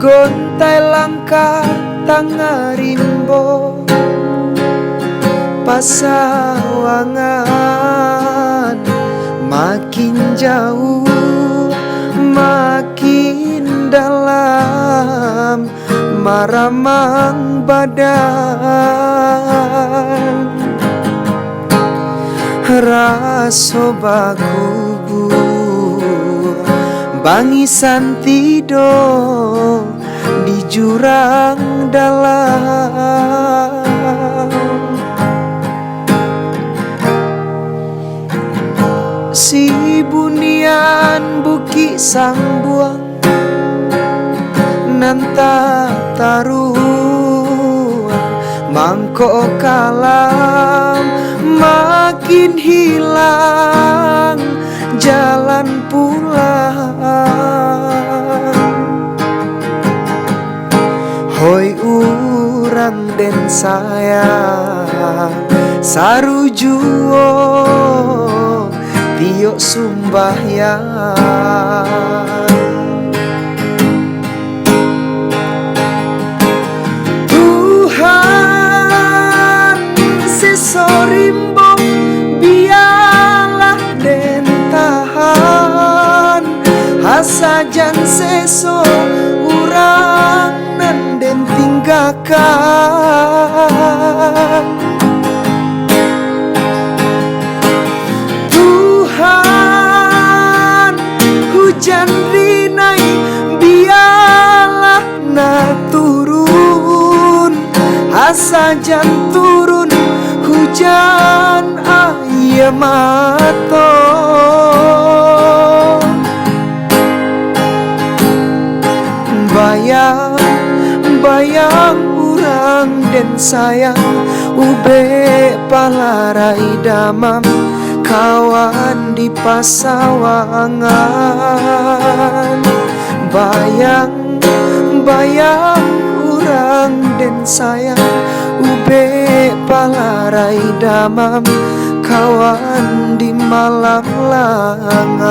gontai langkah tangarimbo pasawangan makin jauh makin dalam maramang badan raso bakubur bangisan tidur di jurang dalam. Si bunian buki sang buang nanta taruhan mangko kalam makin hilang jalan pulang. Hoi urang den sayang sarujuo tio sumbahyang. Tuhan sesorimbo biarlah den tahan hasajan seso urang nan den tinggalkan. Tuhan hujan rinai biarlah na turun hasajan turun hujan ayam mato. Bayang urang den sayang ube palarai damam kawan di pasawangan. Bayang urang den sayang ube palarai damam kawan di malam langan.